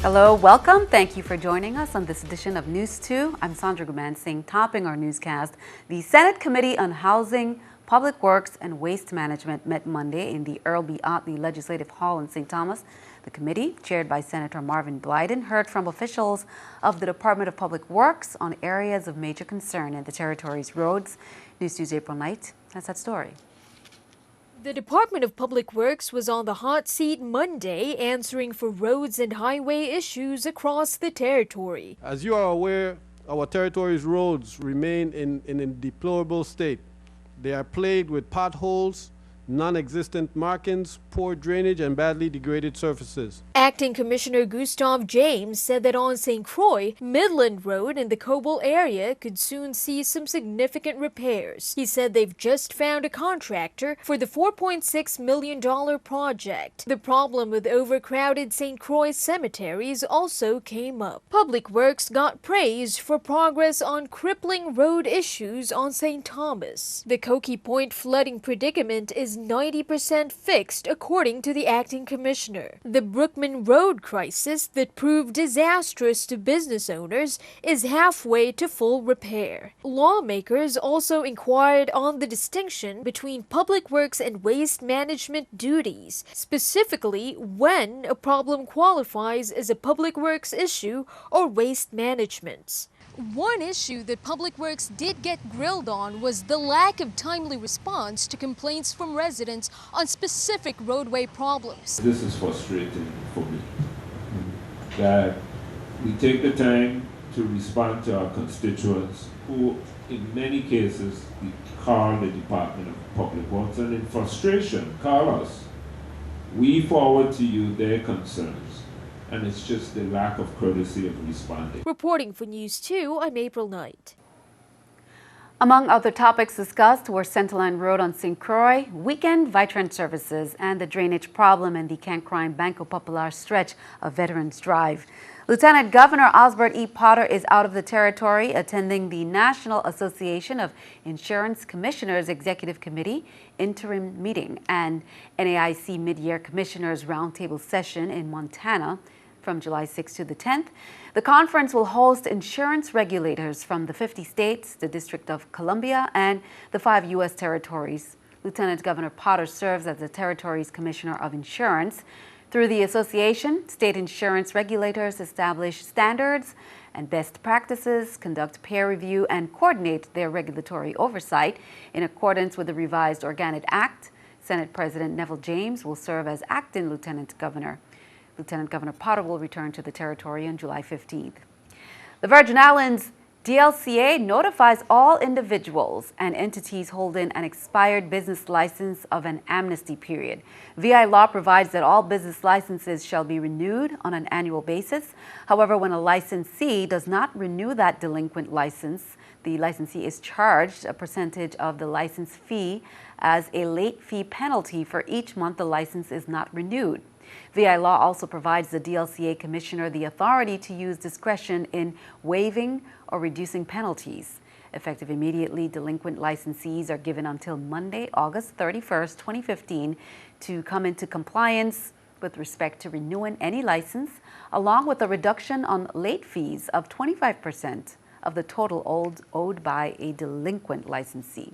Hello, welcome. Thank you for joining us on this edition of News 2. I'm Sandra Gumansing, topping our newscast. The Senate Committee on Housing, Public Works and Waste Management met Monday in the Earl B. Otley Legislative Hall in St. Thomas. The committee, chaired by Senator Marvin Blyden, heard from officials of the Department of Public Works on areas of major concern in the territory's roads. News 2's April Knight has that story. The Department of Public Works was on the hot seat Monday, answering for roads and highway issues across the territory. As you are aware, our territory's roads remain in a deplorable state. They are plagued with potholes, non-existent markings, poor drainage, and badly degraded surfaces. Acting Commissioner Gustav James said that on St. Croix, Midland Road in the Coble area could soon see some significant repairs. He said they've just found a contractor for the $4.6 million project. The problem with overcrowded St. Croix cemeteries also came up. Public Works got praise for progress on crippling road issues on St. Thomas. The Cokie Point flooding predicament is 90% fixed, according to the acting commissioner. The Brookman Road crisis that proved disastrous to business owners is halfway to full repair. Lawmakers also inquired on the distinction between public works and waste management duties, specifically when a problem qualifies as a public works issue or waste management. One issue that Public Works did get grilled on was the lack of timely response to complaints from residents on specific roadway problems. This is frustrating for me, that we take the time to respond to our constituents who, in many cases, we call the Department of Public Works and in frustration call us. We forward to you their concerns. And it's just the lack of courtesy of responding. Reporting for News 2, I'm April Knight. Among other topics discussed were Centerline Road on St. Croix, weekend Vitran services, and the drainage problem in the Cancrine Banco Popular stretch of Veterans Drive. Lieutenant Governor Osbert E. Potter is out of the territory, attending the National Association of Insurance Commissioners Executive Committee interim meeting and NAIC Mid-Year Commissioners Roundtable session in Montana from July 6th to the 10th. The conference will host insurance regulators from the 50 states, the District of Columbia, and the 5 U.S. territories. Lieutenant Governor Potter serves as the territory's Commissioner of Insurance. Through the association, state insurance regulators establish standards and best practices, conduct peer review, and coordinate their regulatory oversight in accordance with the revised Organic Act. Senate President Neville James will serve as acting Lieutenant Governor. Lieutenant Governor Potter will return to the territory on July 15th. The Virgin Islands DLCA notifies all individuals and entities holding an expired business license of an amnesty period. VI law provides that all business licenses shall be renewed on an annual basis. However, when a licensee does not renew that delinquent license, the licensee is charged a percentage of the license fee as a late fee penalty for each month the license is not renewed. VI law also provides the DLCA commissioner the authority to use discretion in waiving or reducing penalties. Effective immediately, delinquent licensees are given until Monday, August 31st, 2015 to come into compliance with respect to renewing any license, along with a reduction on late fees of 25% of the total owed by a delinquent licensee.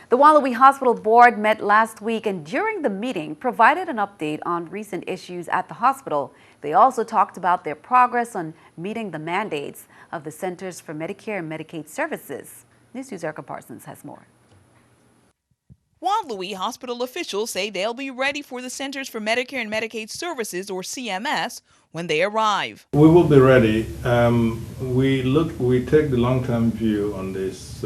The Wallaby Hospital Board met last week and during the meeting provided an update on recent issues at the hospital. They also talked about their progress on meeting the mandates of the Centers for Medicare and Medicaid Services. News 2's Erica Parsons has more. Wallaby Hospital officials say they'll be ready for the Centers for Medicare and Medicaid Services, or CMS, when they arrive. We will be ready. We take the long-term view on this.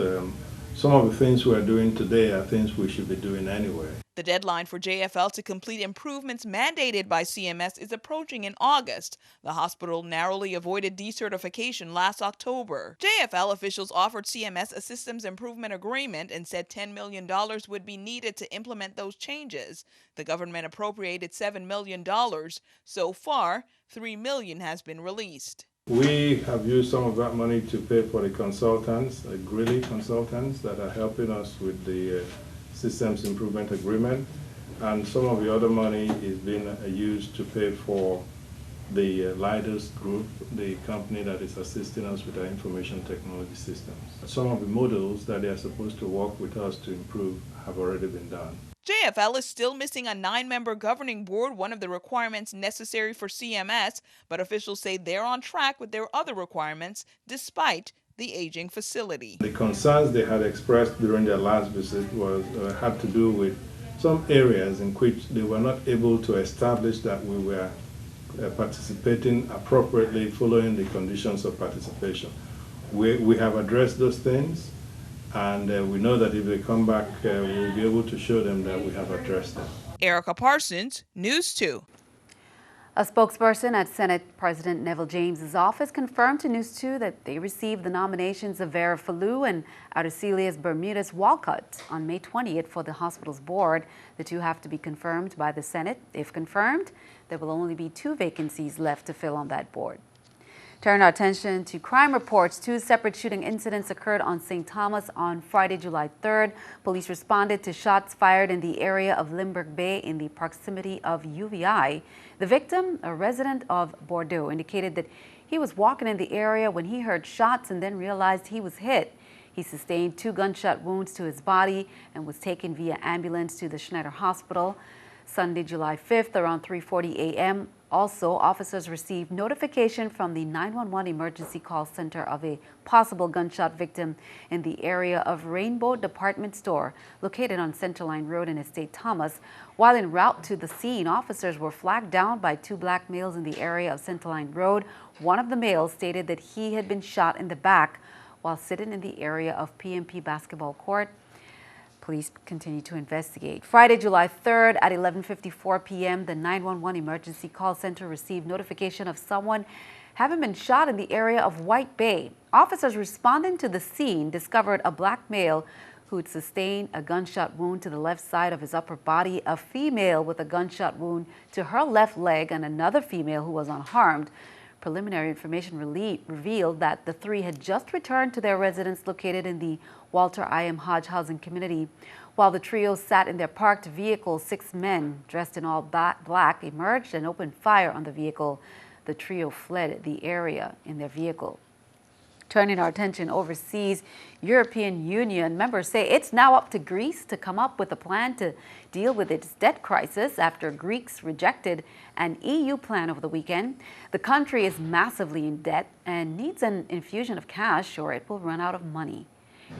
Some of the things we are doing today are things we should be doing anyway. The deadline for JFL to complete improvements mandated by CMS is approaching in August. The hospital narrowly avoided decertification last October. JFL officials offered CMS a systems improvement agreement and said $10 million would be needed to implement those changes. The government appropriated $7 million. So far, $3 million has been released. We have used some of that money to pay for the consultants, Greeley consultants, that are helping us with the systems improvement agreement, and some of the other money is being used to pay for the Leidos Group, the company that is assisting us with our information technology systems. Some of the models that they are supposed to work with us to improve have already been done. JFL is still missing a 9-member governing board, one of the requirements necessary for CMS, but officials say they're on track with their other requirements despite the aging facility. The concerns they had expressed during their last visit had to do with some areas in which they were not able to establish that we were participating appropriately following the conditions of participation. We have addressed those things, and we know that if they come back, we'll be able to show them that we have addressed them. Erica Parsons, News 2. A spokesperson at Senate President Neville James's office confirmed to News 2 that they received the nominations of Vera Falou and Aracelius Bermudez Walcott on May 20th for the hospital's board. The two have to be confirmed by the Senate. If confirmed, there will only be 2 vacancies left to fill on that board. Turn our attention to crime reports. 2 separate shooting incidents occurred on St. Thomas on Friday, July 3rd. Police responded to shots fired in the area of Limburg Bay in the proximity of UVI. The victim, a resident of Bordeaux, indicated that he was walking in the area when he heard shots and then realized he was hit. He sustained 2 gunshot wounds to his body and was taken via ambulance to the Schneider Hospital. Sunday, July 5th, around 3:40 a.m., also, officers received notification from the 911 emergency call center of a possible gunshot victim in the area of Rainbow Department Store, located on Central Line Road in Estate Thomas. While en route to the scene, officers were flagged down by 2 black males in the area of Central Line Road. One of the males stated that he had been shot in the back while sitting in the area of PMP basketball court. Police continue to investigate. Friday, July 3rd at 11:54 p.m., the 911 emergency call center received notification of someone having been shot in the area of White Bay. Officers responding to the scene discovered a black male who had sustained a gunshot wound to the left side of his upper body, a female with a gunshot wound to her left leg, and another female who was unharmed. Preliminary information revealed that the 3 had just returned to their residence located in the Walter I. M. Hodge housing community. While the trio sat in their parked vehicle, 6 men dressed in all black emerged and opened fire on the vehicle. The trio fled the area in their vehicle. Turning our attention overseas, European Union members say it's now up to Greece to come up with a plan to deal with its debt crisis after Greeks rejected an EU plan over the weekend. The country is massively in debt and needs an infusion of cash or it will run out of money.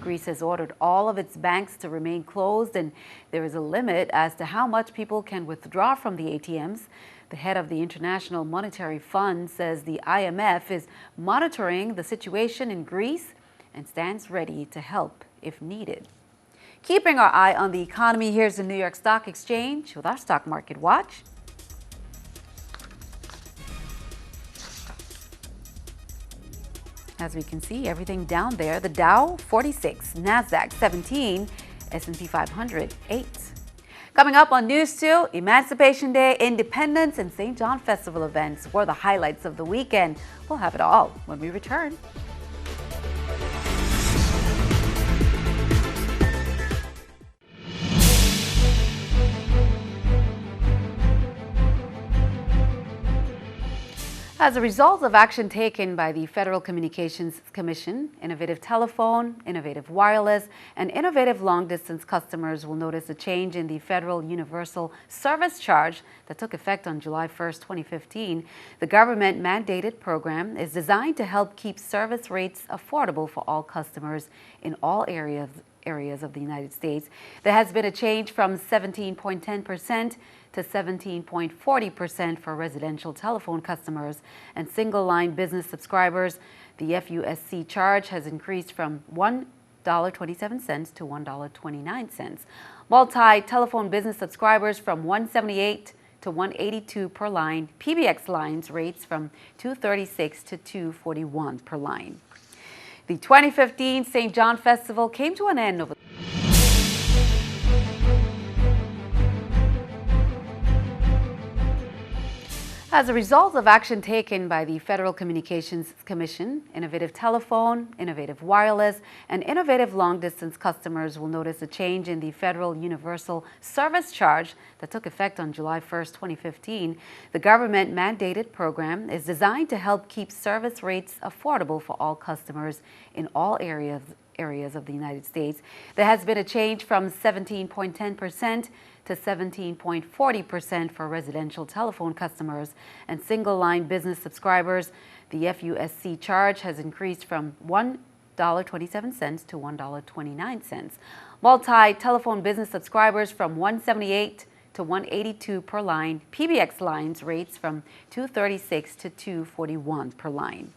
Greece has ordered all of its banks to remain closed, and there is a limit as to how much people can withdraw from the ATMs. The head of the International Monetary Fund says the IMF is monitoring the situation in Greece and stands ready to help if needed. Keeping our eye on the economy, here's the New York Stock Exchange with our Stock Market Watch. As we can see, everything down there. The Dow, 46, NASDAQ, 17, S&P 500, 8. Coming up on News 2, Emancipation Day, Independence, and St. John Festival events were the highlights of the weekend. We'll have it all when we return. As a result of action taken by the Federal Communications Commission, Innovative Telephone, Innovative Wireless, and Innovative Long-Distance customers will notice a change in the Federal Universal Service Charge that took effect on July 1st, 2015. The government-mandated program is designed to help keep service rates affordable for all customers in all areas of the United States. There has been a change from 17.10% to 17.40% for residential telephone customers and single-line business subscribers. The FUSC charge has increased from $1.27 to $1.29. Multi-telephone business subscribers from $178 to $182 per line. PBX lines rates from $236 to $241 per line. The 2015 St. John Festival came to an end over As a result of action taken by the Federal Communications Commission, innovative telephone, innovative wireless, and innovative long-distance customers will notice a change in the Federal Universal Service Charge that took effect on July 1st, 2015. The government-mandated program is designed to help keep service rates affordable for all customers in all areas of the United States. There has been a change from 17.10% to 17.40% for residential telephone customers and single-line business subscribers. The FUSC charge has increased from $1.27 to $1.29. Multi-telephone business subscribers from $178 to $182 per line. PBX lines rates from $236 to $241 per line.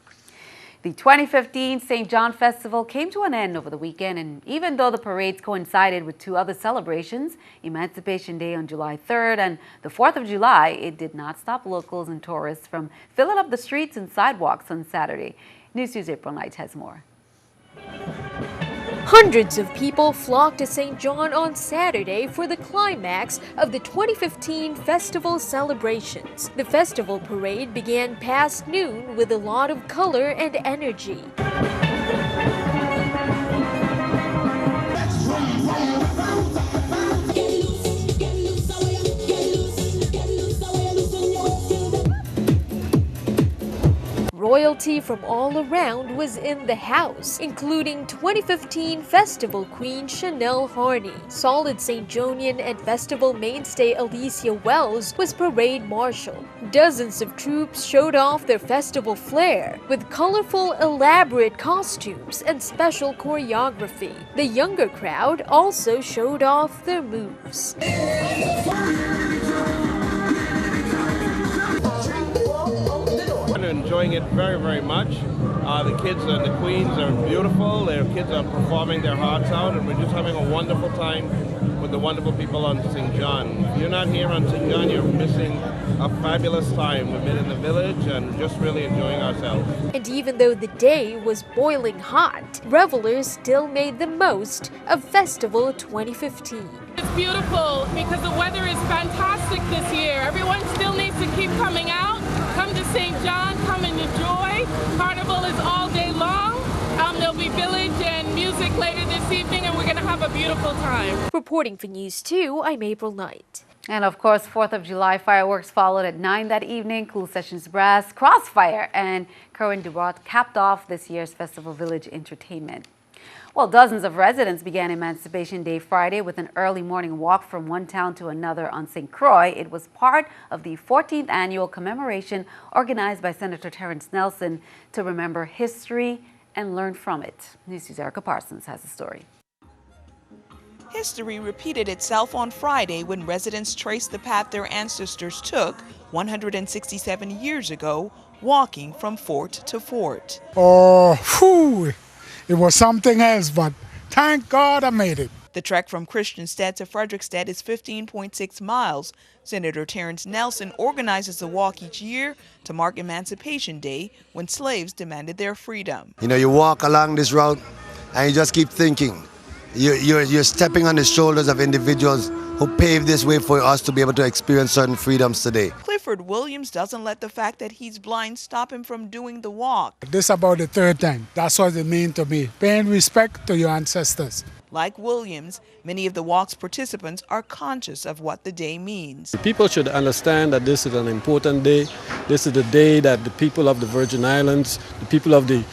The 2015 St. John Festival came to an end over the weekend, and even though the parades coincided with two other celebrations, Emancipation Day on July 3rd and the 4th of July, it did not stop locals and tourists from filling up the streets and sidewalks on Saturday. News 2's April Knight has more. Hundreds of people flocked to St. John on Saturday for the climax of the 2015 festival celebrations. The festival parade began past noon with a lot of color and energy. Royalty from all around was in the house, including 2015 festival queen Chanel Harney. Solid St. Jonian and festival mainstay Alicia Wells was parade marshal. Dozens of troops showed off their festival flair with colorful, elaborate costumes and special choreography. The younger crowd also showed off their moves. Enjoying it very, very much. The kids and the queens are beautiful. Their kids are performing their hearts out, and we're just having a wonderful time with the wonderful people on St. John. If you're not here on St. John, you're missing a fabulous time. We've been in the village and just really enjoying ourselves. And even though the day was boiling hot, revelers still made the most of Festival 2015. It's beautiful because the weather is fantastic this year. Everyone still needs to keep coming out. Come to St. John, come and enjoy. Carnival is all day long. There'll be village and music later this evening, and we're going to have a beautiful time. Reporting for News 2, I'm April Knight. And of course, 4th of July fireworks followed at 9 that evening. Cool Sessions Brass, Crossfire, and Curran Dubrot capped off this year's Festival Village entertainment. Well, dozens of residents began Emancipation Day Friday with an early morning walk from one town to another on St. Croix. It was part of the 14th annual commemoration organized by Senator Terrence Nelson to remember history and learn from it. News 2's Erica Parsons has the story. History repeated itself on Friday when residents traced the path their ancestors took 167 years ago, walking from fort to fort. Oh, whew. It was something else, but thank God I made it. The trek from Christiansted to Frederiksted is 15.6 miles. Senator Terrence Nelson organizes the walk each year to mark Emancipation Day when slaves demanded their freedom. You know, you walk along this route and you just keep thinking. You're stepping on the shoulders of individuals who paved this way for us to be able to experience certain freedoms today. Clifford Williams doesn't let the fact that he's blind stop him from doing the walk. This is about the third time. That's what it means to me. Paying respect to your ancestors. Like Williams, many of the walk's participants are conscious of what the day means. People should understand that this is an important day. This is the day that the people of the Virgin Islands, the people of the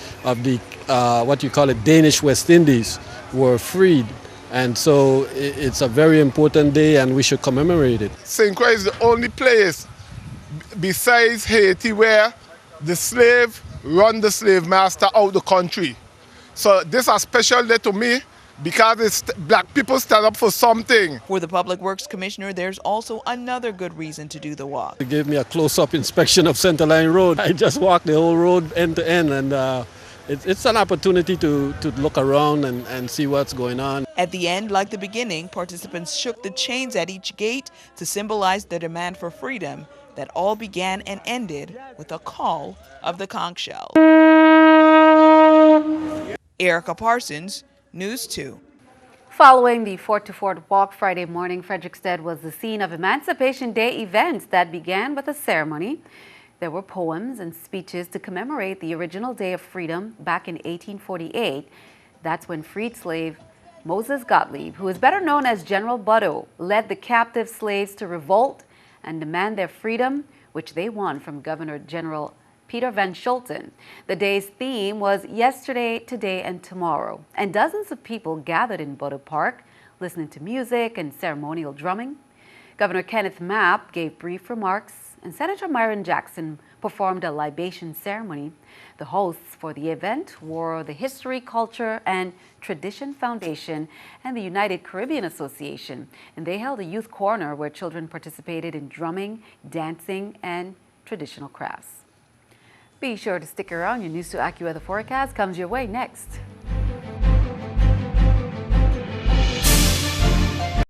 what you call it, Danish West Indies, were freed. And so it's a very important day and we should commemorate it. St. Croix is the only place besides Haiti where the slave run the slave master out the country. So this is a special day to me because it's black people stand up for something. For the Public Works Commissioner, there's also another good reason to do the walk. They gave me a close-up inspection of Center Line Road. I just walked the whole road end to end, and it's an opportunity to look around and see what's going on. At the end, like the beginning, participants shook the chains at each gate to symbolize the demand for freedom that all began and ended with a call of the conch shell. Erica Parsons, News 2. Following the Fort to Fort walk Friday morning, Frederiksted was the scene of Emancipation Day events that began with a ceremony. There were poems and speeches to commemorate the original Day of Freedom back in 1848. That's when freed slave Moses Gottlieb, who is better known as General Butto, led the captive slaves to revolt and demand their freedom, which they won from Governor General Peter Van Schulten. The day's theme was Yesterday, Today, and Tomorrow, and dozens of people gathered in Butto Park, listening to music and ceremonial drumming. Governor Kenneth Mapp gave brief remarks, and Senator Myron Jackson performed a libation ceremony. The hosts for the event were the History, Culture, and Tradition Foundation and the United Caribbean Association, and they held a youth corner where children participated in drumming, dancing, and traditional crafts. Be sure to stick around. Your News 2 AccuWeather forecast comes your way next.